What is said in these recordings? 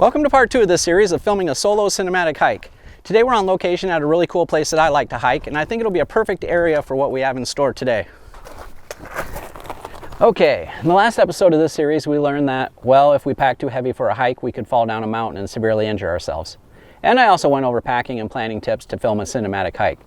Welcome to part 2 of this series of filming a solo cinematic hike. Today we're on location at a really cool place that I like to hike, and I think it'll be a perfect area for what we have in store today. Okay, in the last episode of this series we learned that, well, if we pack too heavy for a hike, we could fall down a mountain and severely injure ourselves. And I also went over packing and planning tips to film a cinematic hike.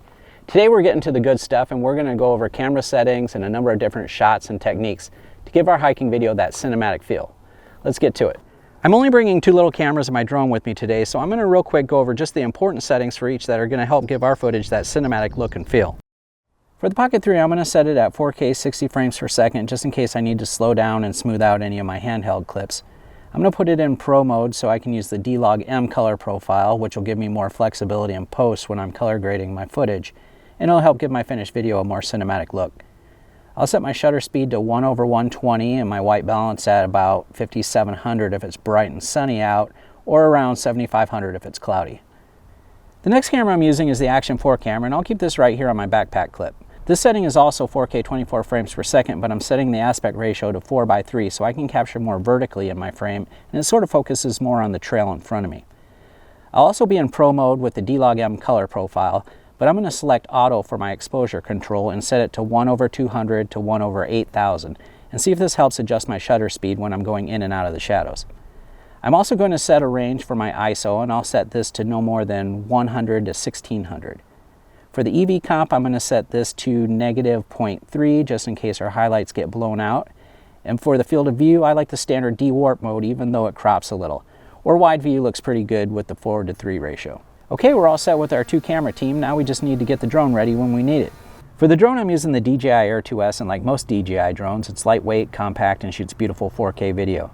Today we're getting to the good stuff, and we're going to go over camera settings and a number of different shots and techniques to give our hiking video that cinematic feel. Let's get to it. I'm only bringing 2 little cameras and my drone with me today, so I'm going to real quick go over just the important settings for each that are going to help give our footage that cinematic look and feel. For the Pocket 3, I'm going to set it at 4K 60 frames per second just in case I need to slow down and smooth out any of my handheld clips. I'm going to put it in Pro mode so I can use the D-Log-M color profile, which will give me more flexibility in post when I'm color grading my footage, and it'll help give my finished video a more cinematic look. I'll set my shutter speed to 1/120 and my white balance at about 5700 if it's bright and sunny out, or around 7500 if it's cloudy. The next camera I'm using is the Action 4 camera, and I'll keep this right here on my backpack clip. This setting is also 4K 24 frames per second, but I'm setting the aspect ratio to 4:3 so I can capture more vertically in my frame, and it sort of focuses more on the trail in front of me. I'll also be in Pro mode with the D-Log-M color profile, but I'm going to select Auto for my exposure control and set it to 1/200 to 1/8000 and see if this helps adjust my shutter speed when I'm going in and out of the shadows. I'm also going to set a range for my ISO, and I'll set this to no more than 100 to 1600. For the EV comp, I'm going to set this to -0.3 just in case our highlights get blown out. And for the field of view, I like the standard D-Warp mode even though it crops a little. Or wide view looks pretty good with the 4:3 ratio. Okay, we're all set with our 2 camera team. Now we just need to get the drone ready when we need it. For the drone, I'm using the DJI Air 2S, and like most DJI drones, it's lightweight, compact, and shoots beautiful 4K video.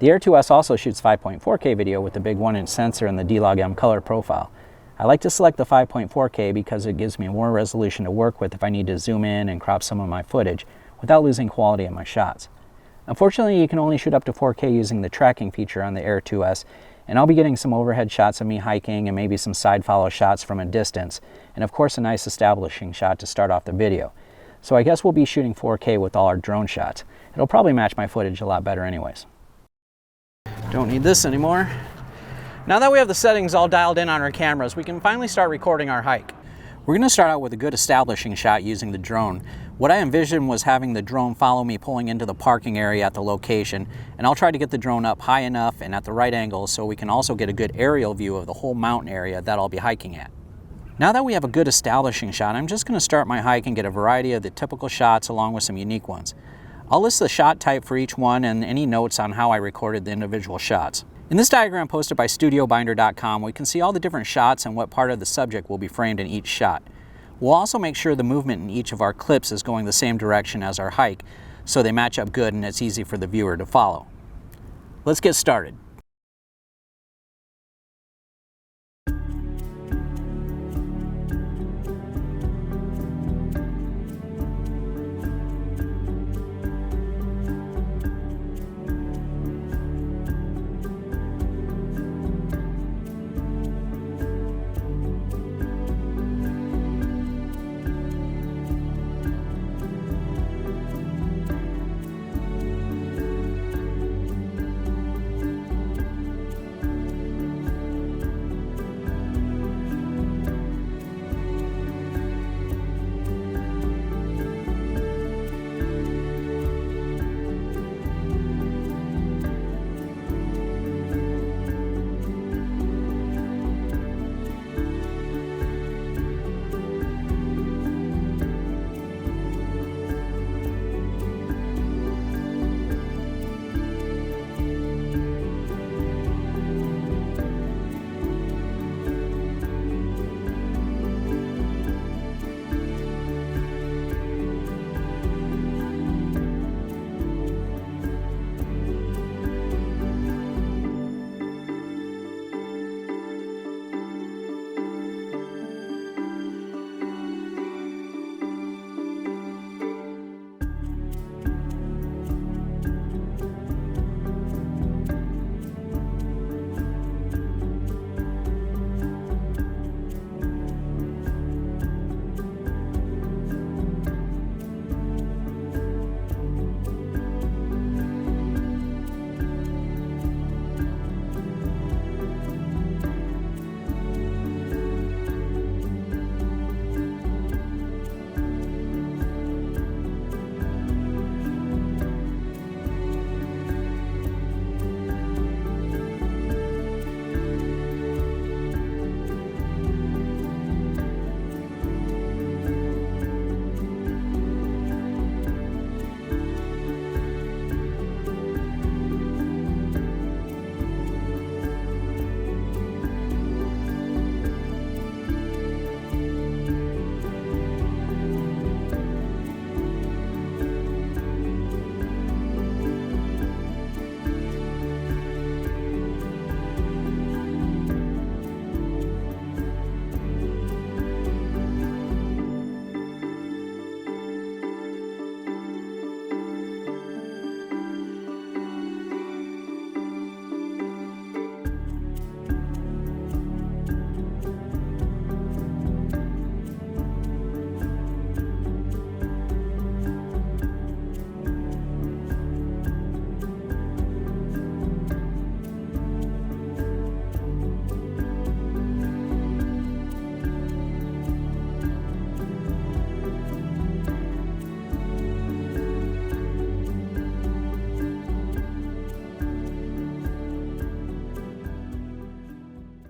The Air 2S also shoots 5.4K video with the big 1-inch sensor and the D-Log-M color profile. I like to select the 5.4K because it gives me more resolution to work with if I need to zoom in and crop some of my footage without losing quality in my shots. Unfortunately, you can only shoot up to 4K using the tracking feature on the Air 2S, and I'll be getting some overhead shots of me hiking and maybe some side follow shots from a distance, and of course a nice establishing shot to start off the video. So I guess we'll be shooting 4K with all our drone shots. It'll probably match my footage a lot better anyways. Don't need this anymore. Now that we have the settings all dialed in on our cameras, we can finally start recording our hike. We're going to start out with a good establishing shot using the drone. What I envisioned was having the drone follow me pulling into the parking area at the location, and I'll try to get the drone up high enough and at the right angle so we can also get a good aerial view of the whole mountain area that I'll be hiking at. Now that we have a good establishing shot, I'm just going to start my hike and get a variety of the typical shots along with some unique ones. I'll list the shot type for each one and any notes on how I recorded the individual shots. In this diagram posted by StudioBinder.com, we can see all the different shots and what part of the subject will be framed in each shot. We'll also make sure the movement in each of our clips is going the same direction as our hike, so they match up good and it's easy for the viewer to follow. Let's get started.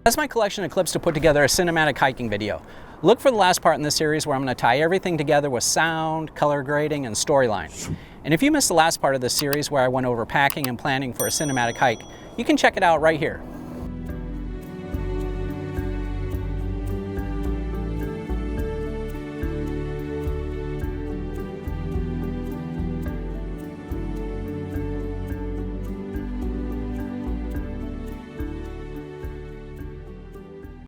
That's my collection of clips to put together a cinematic hiking video. Look for the last part in this series where I'm going to tie everything together with sound, color grading, and storyline. And if you missed the last part of this series where I went over packing and planning for a cinematic hike, you can check it out right here.